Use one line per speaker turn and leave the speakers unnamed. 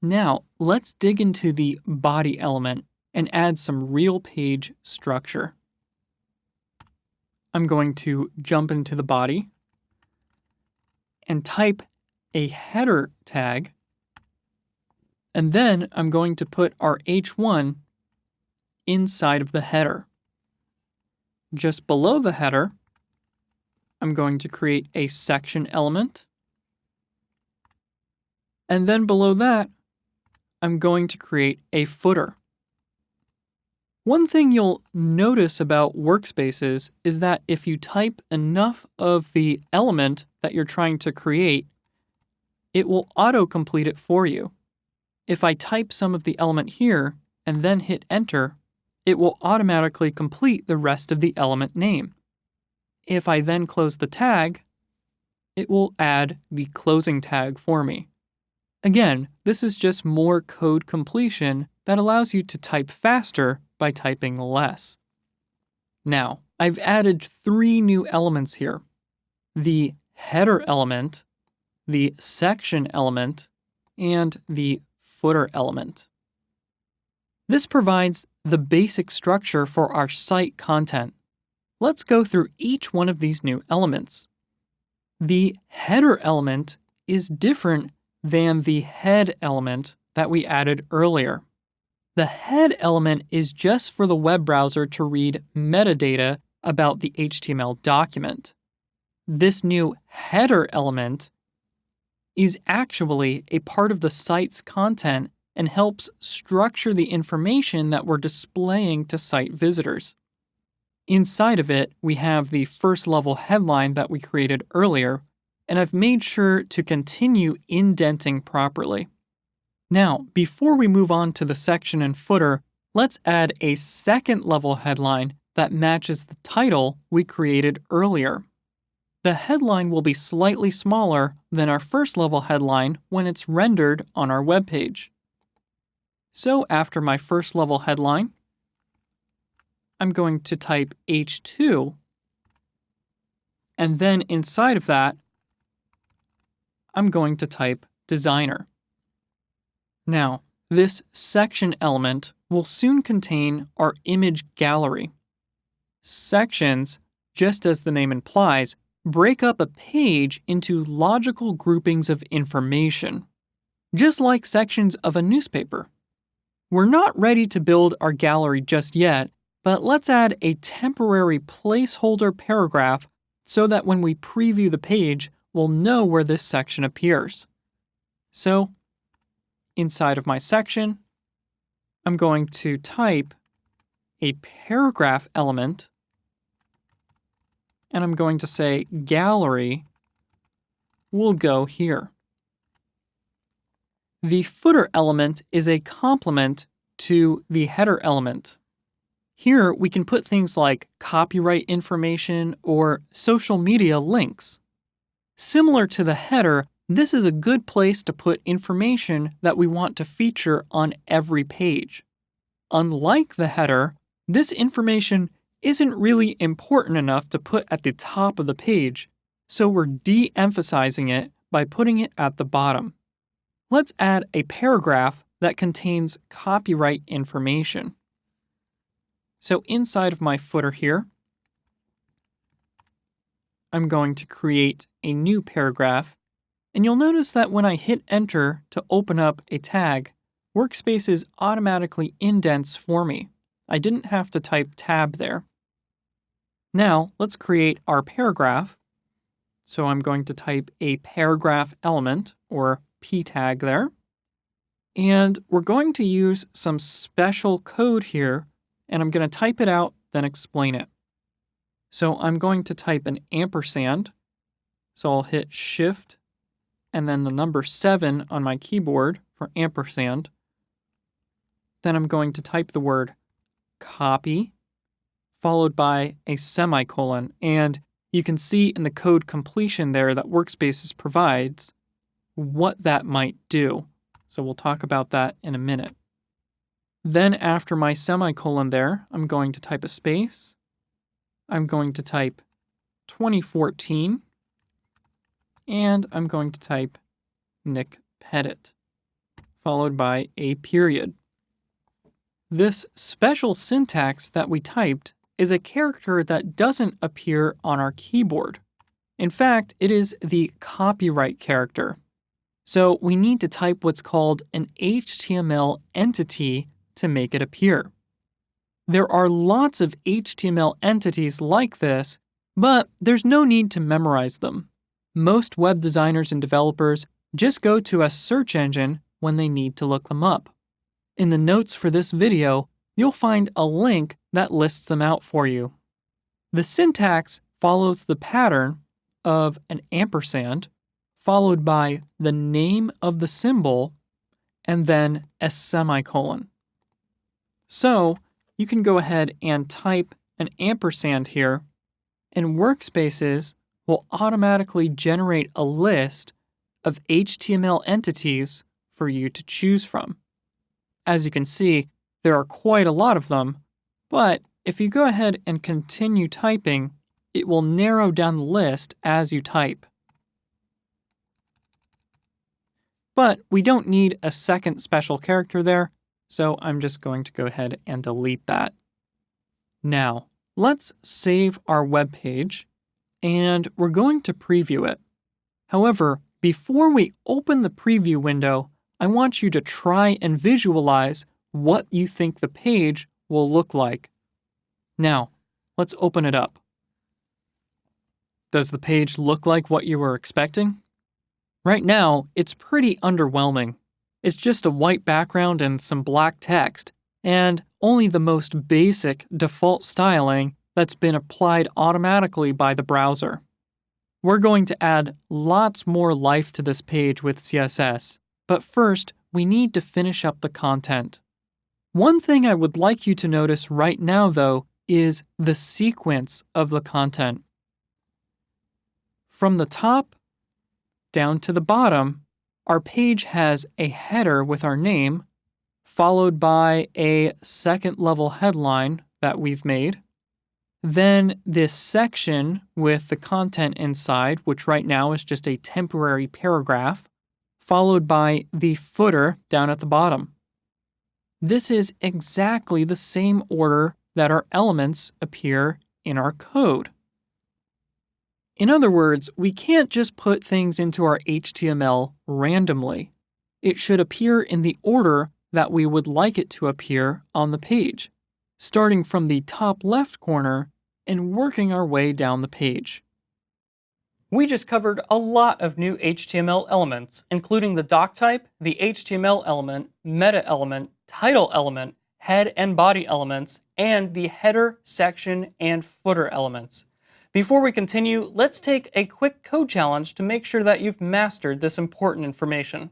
Now, let's dig into the body element and add some real page structure. I'm going to jump into the body and type a header tag, and then I'm going to put our H1 inside of the header. Just below the header, I'm going to create a section element, and then below that, I'm going to create a footer. One thing you'll notice about workspaces is that if you type enough of the element that you're trying to create, it will autocomplete it for you. If I type some of the element here and then hit enter, it will automatically complete the rest of the element name. If I then close the tag, it will add the closing tag for me. Again, this is just more code completion that allows you to type faster by typing less. Now, I've added 3 new elements here: the header element, the section element, and the footer element. This provides the basic structure for our site content. Let's go through each one of these new elements. The header element is different than the head element that we added earlier. The head element is just for the web browser to read metadata about the HTML document. This new header element is actually a part of the site's content and helps structure the information that we're displaying to site visitors. Inside of it, we have the first level headline that we created earlier, and I've made sure to continue indenting properly. Now, before we move on to the section and footer, let's add a second level headline that matches the title we created earlier. The headline will be slightly smaller than our first level headline when it's rendered on our web page. So after my first level headline, I'm going to type H2, and then inside of that, I'm going to type designer. Now, this section element will soon contain our image gallery. Sections, just as the name implies, break up a page into logical groupings of information, just like sections of a newspaper. We're not ready to build our gallery just yet, but let's add a temporary placeholder paragraph so that when we preview the page, we'll know where this section appears. So, inside of my section, I'm going to type a paragraph element, and I'm going to say gallery will go here. The footer element is a complement to the header element. Here, we can put things like copyright information or social media links. Similar to the header, this is a good place to put information that we want to feature on every page. Unlike the header, this information isn't really important enough to put at the top of the page, so we're de-emphasizing it by putting it at the bottom. Let's add a paragraph that contains copyright information. So inside of my footer here, I'm going to create a new paragraph, and you'll notice that when I hit enter to open up a tag, Workspaces automatically indents for me. I didn't have to type tab there. Now, let's create our paragraph. So I'm going to type a paragraph element, or p tag there. And we're going to use some special code here, and I'm going to type it out, then explain it. So I'm going to type an ampersand. So I'll hit Shift and then the number 7 on my keyboard for ampersand. Then I'm going to type the word copy, followed by a semicolon. And you can see in the code completion there that Workspaces provides what that might do. So we'll talk about that in a minute. Then after my semicolon there, I'm going to type a space. I'm going to type 2014. And I'm going to type Nick Pettit, followed by a period. This special syntax that we typed is a character that doesn't appear on our keyboard. In fact, it is the copyright character. So we need to type what's called an HTML entity to make it appear. There are lots of HTML entities like this, but there's no need to memorize them. Most web designers and developers just go to a search engine when they need to look them up. In the notes for this video, you'll find a link that lists them out for you. The syntax follows the pattern of an ampersand, followed by the name of the symbol, and then a semicolon. So you can go ahead and type an ampersand here, and Workspaces will automatically generate a list of HTML entities for you to choose from. As you can see, there are quite a lot of them, but if you go ahead and continue typing, it will narrow down the list as you type. But we don't need a second special character there, so I'm just going to go ahead and delete that. Now, let's save our web page, and we're going to preview it. However, before we open the preview window, I want you to try and visualize what you think the page will look like. Now, let's open it up. Does the page look like what you were expecting? Right now, it's pretty underwhelming. It's just a white background and some black text, and only the most basic default styling that's been applied automatically by the browser. We're going to add lots more life to this page with CSS, but first, we need to finish up the content. One thing I would like you to notice right now, though, is the sequence of the content. From the top down to the bottom, our page has a header with our name, followed by a second-level headline that we've made, then this section with the content inside, which right now is just a temporary paragraph, followed by the footer down at the bottom. This is exactly the same order that our elements appear in our code. In other words, we can't just put things into our HTML randomly. It should appear in the order that we would like it to appear on the page, starting from the top left corner and working our way down the page. We just covered a lot of new HTML elements, including the doc type, the HTML element, meta element, title element, head and body elements, and the header, section, and footer elements. Before we continue, let's take a quick code challenge to make sure that you've mastered this important information.